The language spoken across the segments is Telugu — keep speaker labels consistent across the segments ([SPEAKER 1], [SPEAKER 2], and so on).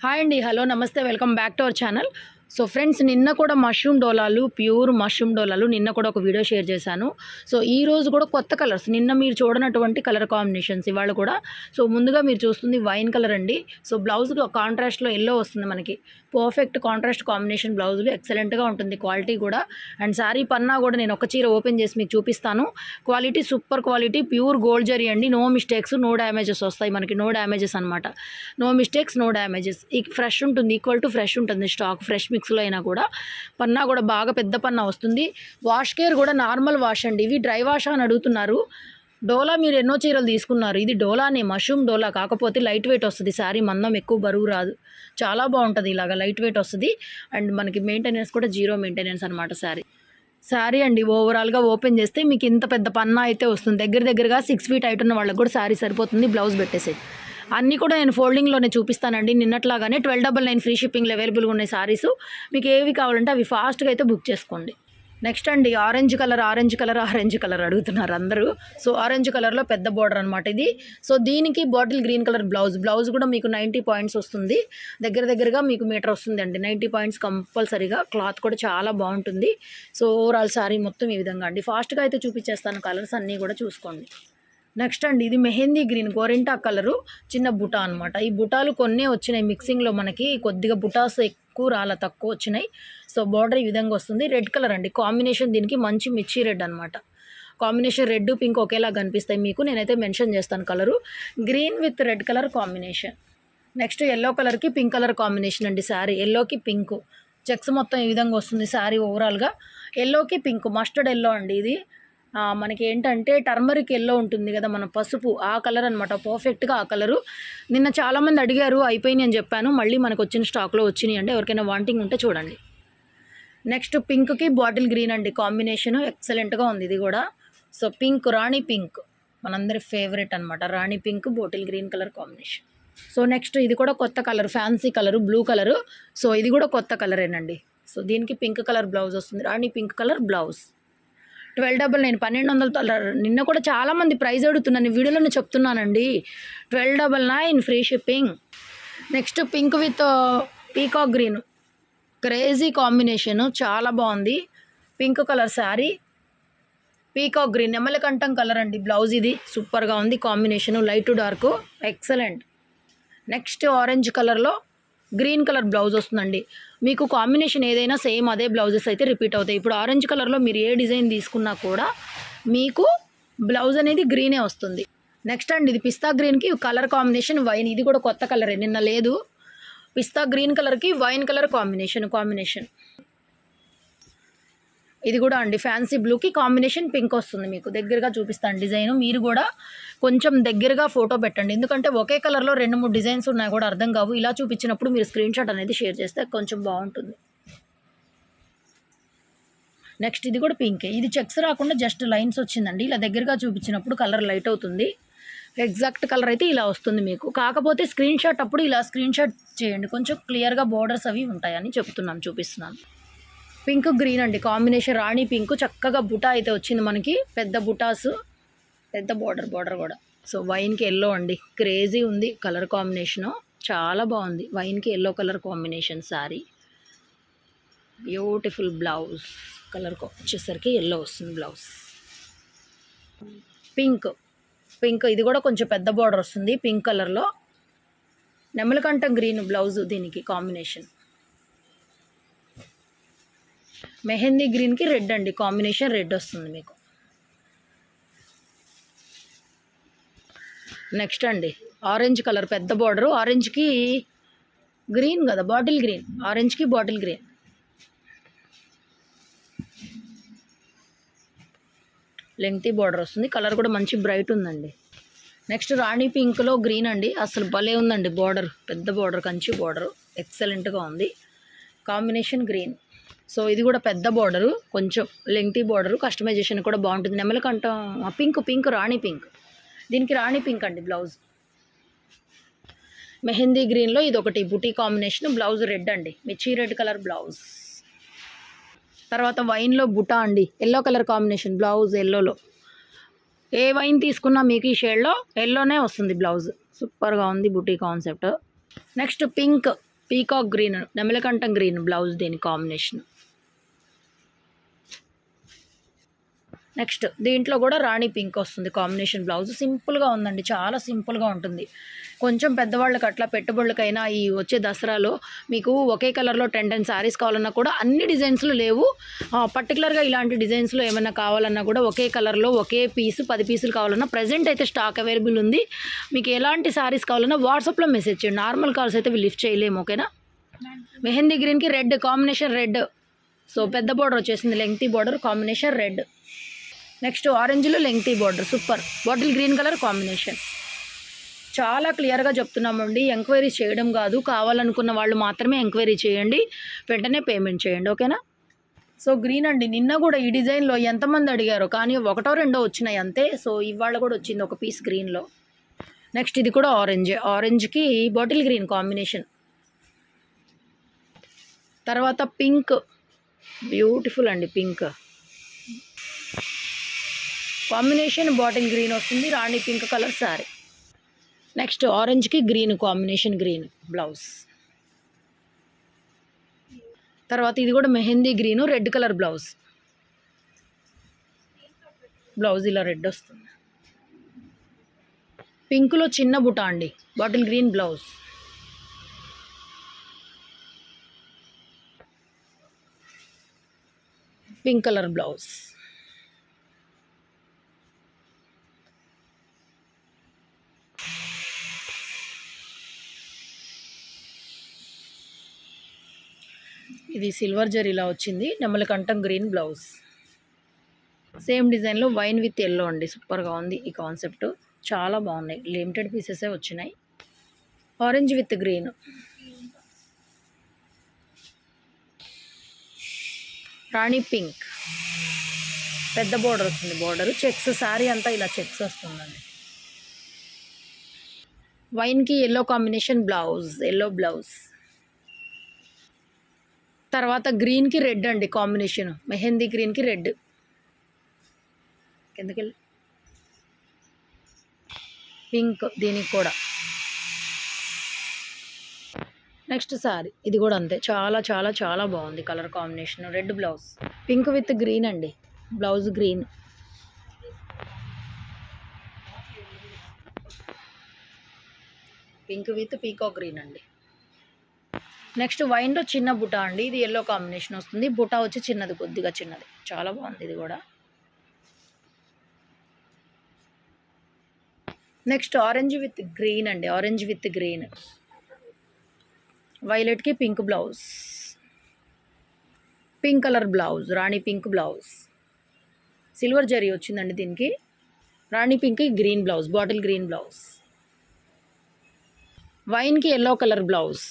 [SPEAKER 1] హాయ్ అండి, హలో, నమస్తే, welcome back to our channel. So friends, నిన్న కూడా మష్రూమ్ డోలాలు, ప్యూర్ మష్రూమ్ డోలాలు నిన్న కూడా ఒక వీడియో షేర్ చేశాను. సో ఈ రోజు కూడా కొత్త కలర్స్, నిన్న మీరు చూడనటువంటి కలర్ కాంబినేషన్స్ ఇవాళ కూడా. సో ముందుగా మీరు చూస్తుంది వైన్ కలర్ అండి. సో బ్లౌజ్ కాంట్రాస్ట్లో ఎల్లో వస్తుంది మనకి. పర్ఫెక్ట్ కాంట్రాస్ట్ కాంబినేషన్ బ్లౌజులు, ఎక్సలెంట్గా ఉంటుంది క్వాలిటీ కూడా. అండ్ శారీ పన్నా కూడా నేను ఒక చీర ఓపెన్ చేసి మీకు చూపిస్తాను. Quality super quality, pure gold zari అండి. నో మిస్టేక్స్, నో డ్యామేజెస్ వస్తాయి మనకి. నో డ్యామేజెస్ అనమాట. No mistakes, no damages. Fresh ఉంటుంది, ఈక్వల్ టు ఫ్రెష్ ఉంటుంది స్టాక్. ఫ్రెష్ మిక్స్లో అయినా కూడా పన్నా కూడా బాగా పెద్ద పన్నా వస్తుంది. వాష్ కేర్ కూడా నార్మల్ వాష్ అండి. ఇవి డ్రై వాష్ అని అడుగుతున్నారు. డోలా మీరు ఎన్నో చీరలు తీసుకున్నారు, ఇది డోలానే, మష్రూమ్ డోలా. కాకపోతే లైట్ వెయిట్ వస్తుంది శారీ, మందం ఎక్కువ బరువు రాదు. చాలా బాగుంటుంది, ఇలాగ లైట్ వెయిట్ వస్తుంది. అండ్ మనకి మెయింటెనెన్స్ కూడా జీరో మెయింటెనెన్స్ అనమాట శారీ అండి. ఓవరాల్గా ఓపెన్ చేస్తే మీకు ఇంత పెద్ద పన్నా అయితే వస్తుంది. దగ్గరగా 6 feet హైట్ ఉన్న వాళ్ళకి కూడా శారీ సరిపోతుంది. బ్లౌజ్ పెట్టేసి అన్నీ కూడా నేను ఫోల్డింగ్లోనే చూపిస్తానండి. నిన్నట్లాగానే 1299 ఫ్రీ షిప్పింగ్లో అవైలబుల్గా ఉన్నాయి శారీస్. మీకు ఏవి కావాలంటే అవి ఫాస్ట్గా అయితే బుక్ చేసుకోండి. నెక్స్ట్ అండి, ఆరెంజ్ కలర్ అడుగుతున్నారు అందరూ. సో ఆరెంజ్ కలర్లో పెద్ద బోర్డర్ అనమాట ఇది. సో దీనికి బాటిల్ గ్రీన్ కలర్ బ్లౌజ్ కూడా మీకు 90 points వస్తుంది. దగ్గరగా మీకు మీటర్ వస్తుంది అండి. 90 points కంపల్సరీగా. క్లాత్ కూడా చాలా బాగుంటుంది. సో ఓవరాల్ శారీ మొత్తం ఈ విధంగా అండి. ఫాస్ట్గా అయితే చూపించేస్తాను, కలర్స్ అన్నీ కూడా చూసుకోండి. నెక్స్ట్ అండి, ఇది మెహందీ గ్రీన్ గోరింటా కలరు, చిన్న బుటా అనమాట. ఈ బుటాలు కొన్నే వచ్చినాయి మిక్సింగ్లో, మనకి కొద్దిగా బుటాస్ ఎక్కువ రాల, తక్కువ వచ్చినాయి. సో బార్డర్ ఈ విధంగా వస్తుంది. రెడ్ కలర్ అండి కాంబినేషన్, దీనికి మంచి మిర్చి రెడ్ అనమాట. కాంబినేషన్ రెడ్ పింక్ ఒకేలా కనిపిస్తాయి మీకు. నేనైతే మెన్షన్ చేస్తాను colour. Green with red colour combination. Next yellow కలర్కి పింక్ కలర్ కాంబినేషన్ అండి. శారీ ఎల్లోకి పింక్ చెక్స్ మొత్తం ఈ విధంగా వస్తుంది శారీ ఓవరాల్గా. ఎల్లోకి పింక్, మస్టర్డ్ ఎల్లో అండి ఇది. మనకి ఏంటంటే టర్మరిక్ ఎల్లో ఉంటుంది కదా, మన పసుపు, ఆ కలర్ అనమాట. పర్ఫెక్ట్గా ఆ కలరు. నిన్న చాలామంది అడిగారు, అయిపోయినాయి అని చెప్పాను. మళ్ళీ మనకు వచ్చిన స్టాక్లో వచ్చినాయి అంటే ఎవరికైనా వాంటింగ్ ఉంటే చూడండి. నెక్స్ట్ పింక్కి బాటిల్ గ్రీన్ అండి కాంబినేషను, ఎక్సలెంట్గా ఉంది ఇది కూడా. సో పింక్, రాణి పింక్ మనందరి ఫేవరెట్ అనమాట. Rani pink bottle green colour combination. So next ఇది కూడా కొత్త colour, fancy colour, blue colour. So ఇది కూడా కొత్త కలరేనండి. సో దీనికి పింక్ కలర్ బ్లౌజ్ వస్తుంది, రాణి పింక్ కలర్ బ్లౌజ్. 1299, 1200. నిన్న కూడా చాలామంది ప్రైస్ అడుగుతున్నాను, వీడియోలో చెప్తున్నానండి. 1299 free shipping. Next pink with peacock green, crazy combination, చాలా బాగుంది. Pink colour sari, peacock green, నెమలికంఠం కలర్ అండి బ్లౌజ్. ఇది సూపర్గా ఉంది combination, light to dark, excellent. Next orange కలర్లో గ్రీన్ కలర్ బ్లౌజ్ వస్తుందండి. మీకు కాంబినేషన్ ఏదైనా సేమ్ అదే బ్లౌజెస్ అయితే రిపీట్ అవుతాయి. ఇప్పుడు ఆరెంజ్ కలర్లో మీరు ఏ డిజైన్ తీసుకున్నా కూడా మీకు బ్లౌజ్ అనేది గ్రీనే వస్తుంది. నెక్స్ట్ అండి, ఇది పిస్తా గ్రీన్కి కలర్ కాంబినేషన్ వైన్. ఇది కూడా కొత్త కలరే, నిన్న లేదు. పిస్తా గ్రీన్ కలర్కి వైన్ కలర్ కాంబినేషన్. ఇది కూడా అండి ఫ్యాన్సీ బ్లూకి కాంబినేషన్ పింక్ వస్తుంది. మీకు దగ్గరగా చూపిస్తాను డిజైన్. మీరు కూడా కొంచెం దగ్గరగా ఫోటో పెట్టండి, ఎందుకంటే ఒకే కలర్లో 2-3 డిజైన్స్ ఉన్నాయి కూడా అర్థం కావు. ఇలా చూపించినప్పుడు మీరు స్క్రీన్ షాట్ అనేది షేర్ చేస్తే కొంచెం బాగుంటుంది. నెక్స్ట్ ఇది కూడా పింకే. ఇది చెక్స్ రాకుండా జస్ట్ లైన్స్ వచ్చిందండి. ఇలా దగ్గరగా చూపించినప్పుడు కలర్ లైట్ అవుతుంది. ఎగ్జాక్ట్ కలర్ అయితే ఇలా వస్తుంది మీకు. కాకపోతే స్క్రీన్ షాట్ అప్పుడు ఇలా స్క్రీన్ షాట్ చేయండి, కొంచెం క్లియర్గా బోర్డర్స్ అవి ఉంటాయని చూపిస్తున్నాను. పింక్ గ్రీన్ అండి కాంబినేషన్, రాణి పింక్. చక్కగా బుటా అయితే వచ్చింది మనకి, పెద్ద బుటాస్, పెద్ద బోర్డర్ కూడా. సో వైన్కి ఎల్లో అండి, క్రేజీ ఉంది కలర్ కాంబినేషను, చాలా బాగుంది. వైన్కి yellow colour combination sari, beautiful blouse. Colour వచ్చేసరికి ఎల్లో వస్తుంది బ్లౌజ్. పింక్ ఇది కూడా కొంచెం పెద్ద బోర్డర్ వస్తుంది పింక్ కలర్లో. నెమలికంఠం గ్రీన్ బ్లౌజ్ దీనికి కాంబినేషన్. మెహందీ గ్రీన్కి రెడ్ అండి కాంబినేషన్, రెడ్ వస్తుంది మీకు. నెక్స్ట్ అండి, ఆరెంజ్ కలర్ పెద్ద బార్డరు, ఆరెంజ్కి గ్రీన్ కదా, బాటిల్ గ్రీన్, ఆరెంజ్కి బాటిల్ గ్రీన్. లెంగ్తీ బార్డర్ వస్తుంది. కలర్ కూడా మంచి బ్రైట్ ఉందండి. నెక్స్ట్ రాణి పింక్లో గ్రీన్ అండి, అసలు భలే ఉందండి బార్డర్, పెద్ద బార్డర్, కంచి బార్డరు, ఎక్సలెంట్గా ఉంది కాంబినేషన్ గ్రీన్. సో ఇది కూడా పెద్ద బార్డరు, కొంచెం లెంగ్తీ బార్డరు, కస్టమైజేషన్ కూడా బాగుంటుంది. నెమలికంఠం పింక్, రాణి పింక్, దీనికి రాణి పింక్ అండి బ్లౌజ్. మెహందీ గ్రీన్లో ఇది ఒకటి బుటీ కాంబినేషన్, బ్లౌజ్ రెడ్ అండి, మిర్చి రెడ్ కలర్ బ్లౌజ్. తర్వాత వైన్లో బుటా అండి, ఎల్లో కలర్ కాంబినేషన్ బ్లౌజ్. ఎల్లోలో ఏ వైన్ తీసుకున్నా మీకు ఈ షేడ్లో ఎల్లోనే వస్తుంది బ్లౌజ్. సూపర్గా ఉంది బుటీ concept. Next pink, peacock green, నెమలకంఠం గ్రీన్ బ్లౌజ్ దీని కాంబినేషన్. నెక్స్ట్ దీంట్లో కూడా రాణి పింక్ వస్తుంది కాంబినేషన్ బ్లౌజ్. సింపుల్గా ఉందండి, చాలా సింపుల్గా ఉంటుంది. కొంచెం పెద్దవాళ్ళకి అట్లా పెట్టుబడులకైనా ఈ వచ్చే దసరాలో మీకు ఒకే కలర్లో 10 శారీస్ కావాలన్నా కూడా అన్ని డిజైన్స్లో లేవు. పర్టికులర్గా ఇలాంటి డిజైన్స్లో ఏమైనా కావాలన్నా కూడా ఒకే కలర్లో ఒకే పీసు 10 పీసులు కావాలన్నా ప్రజెంట్ అయితే స్టాక్ అవైలబుల్ ఉంది. మీకు ఎలాంటి శారీస్ కావాలన్నా వాట్సాప్లో మెసేజ్ చేయండి. నార్మల్ కాల్స్ అయితే లిఫ్ట్ చేయలేము, ఓకేనా. మెహందీ గ్రీన్కి రెడ్ కాంబినేషన్ రెడ్. సో పెద్ద బార్డర్ వచ్చేసింది, lengthy border combination red. Next ఆరెంజ్లో lengthy border, super. Bottle green colour combination. చాలా క్లియర్గా చెప్తున్నామండి, ఎంక్వైరీస్ చేయడం కాదు, కావాలనుకున్న వాళ్ళు మాత్రమే ఎంక్వైరీ చేయండి, వెంటనే పేమెంట్ చేయండి, ఓకేనా. సో గ్రీన్ అండి, నిన్న కూడా ఈ డిజైన్లో ఎంతమంది అడిగారో కానీ 1 2 వచ్చినాయి అంతే. సో ఇవాళ కూడా వచ్చింది ఒక పీస్ గ్రీన్లో. నెక్స్ట్ ఇది కూడా ఆరెంజ్కి బాటిల్ గ్రీన్ కాంబినేషన్. తర్వాత పింక్, బ్యూటిఫుల్ అండి పింక్ కాంబినేషన్, బాటిల్ గ్రీన్ వస్తుంది, rani pink colour sari. Next ఆరెంజ్కి గ్రీన్ కాంబినేషన్ గ్రీన్ బ్లౌజ్. తర్వాత ఇది కూడా mehndi green red colour blouse. Blouse ఇలా రెడ్ వస్తుంది. పింక్లో చిన్న బుటా అండి, bottle green blouse. Pink colour blouse. ఇది సిల్వర్ జరీలా వచ్చింది, నెమలకంఠం గ్రీన్ బ్లౌజ్. సేమ్ డిజైన్లో వైన్ విత్ ఎల్లో అండి, సూపర్గా ఉంది ఈ కాన్సెప్ట్, చాలా బాగున్నాయి. లిమిటెడ్ పీసెసే వచ్చినాయి. Orange with green. Rani pink, పెద్ద బోర్డర్ వస్తుంది, బోర్డర్ చెక్స్, శారీ అంతా ఇలా చెక్స్ వస్తుందండి. వైన్కి yellow combination blouse, yellow blouse. తర్వాత గ్రీన్కి రెడ్ అండి కాంబినేషన్, మెహందీ గ్రీన్కి రెడ్. కిందకెళ్ళి పింక్ దీనికి కూడా. నెక్స్ట్ సారీ ఇది కూడా అంతే, చాలా చాలా చాలా బాగుంది colour combination. Red blouse, pink with green అండి, blouse green. Pink with peacock green అండి. నెక్స్ట్ వైన్లో చిన్న బుటా అండి, ఇది ఎల్లో కాంబినేషన్ వస్తుంది, బుటా వచ్చి చిన్నది, కొద్దిగా చిన్నది, చాలా బాగుంది ఇది కూడా. నెక్స్ట్ ఆరెంజ్ విత్ గ్రీన్ అండి, ఆరెంజ్ విత్ గ్రీన్. వైలెట్కి pink blouse, pink colour blouse, rani pink blouse. Silver జరీ వచ్చిందండి దీనికి. Rani pink green blouse, bottle green blouse. వైన్కి yellow colour blouse,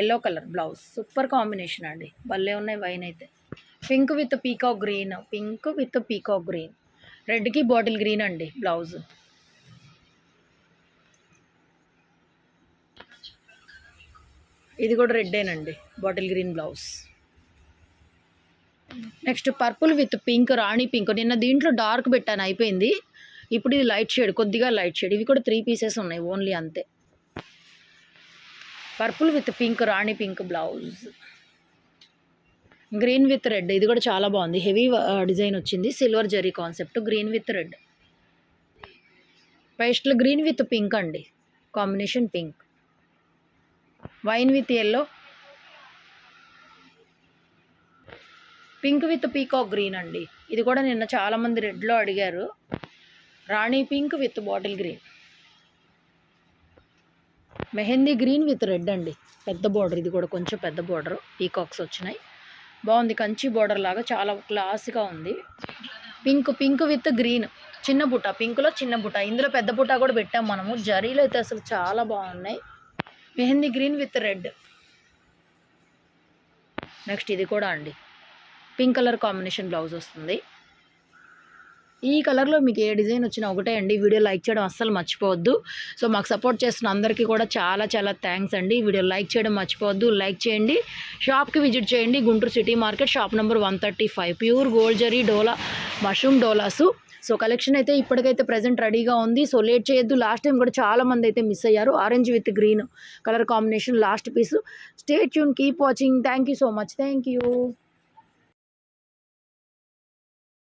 [SPEAKER 1] yellow colour blouse, super combination అండి, భలే ఉన్నాయి వైన్ అయితే. Pink with peacock green, pink with peacock green. రెడ్కి బాటిల్ గ్రీన్ అండి బ్లౌజ్. ఇది కూడా రెడ్డేనండి, bottle green blouse. Next purple with pink, rani pink. నిన్న దీంట్లో డార్క్ పెట్టాను, అయిపోయింది. ఇప్పుడు ఇది లైట్ షేడ్, కొద్దిగా లైట్ షేడ్. ఇవి కూడా 3 పీసెస్ ఉన్నాయి ఓన్లీ, అంతే. Purple with pink, rani pink blouse. Green with red, ఇది కూడా చాలా బాగుంది, హెవీ డిజైన్ వచ్చింది, సిల్వర్ జరీ concept. Green with red. Pastel green with pink అండి, combination pink. Wine with yellow, pink with peacock green అండి. ఇది కూడా నిన్న చాలామంది రెడ్లో అడిగారు. Rani pink with bottle green. Mehndi green with red అండి, పెద్ద బార్డర్. ఇది కూడా కొంచెం పెద్ద బార్డర్, పీకాక్స్ వచ్చినాయి, బాగుంది. కంచి బార్డర్ లాగా చాలా క్లాస్గా ఉంది. పింక్ విత్ గ్రీన్, చిన్న బుట్ట, పింక్లో చిన్న బుట్ట. ఇందులో పెద్ద బుట్ట కూడా పెట్టాం మనము. జరీలు అయితే అసలు చాలా బాగున్నాయి. Mehndi green with red. Next ఇది కూడా అండి, పింక్ కలర్ కాంబినేషన్ బ్లౌజ్ వస్తుంది. ఈ కలర్లో మీకు ఏ డిజైన్ వచ్చినా ఒకటే అండి. వీడియో లైక్ చేయడం అస్సలు మర్చిపోవద్దు. సో మాకు సపోర్ట్ చేస్తున్న అందరికీ కూడా చాలా చాలా థ్యాంక్స్ అండి. వీడియో లైక్ చేయడం మర్చిపోవద్దు, లైక్ చేయండి. షాప్కి విజిట్ చేయండి, Guntur city market, shop number 135. Pure gold జరీ డోలా, మష్రూమ్ డోలాసు సో కలెక్షన్ అయితే ఇప్పటికైతే ప్రజెంట్ రెడీగా ఉంది. సో లేట్ చేయొద్దు. లాస్ట్ టైం కూడా చాలామంది అయితే మిస్ అయ్యారు. Orange with green colour combination last piece. Stay tune, keep watching. Thank you so much. Thank you.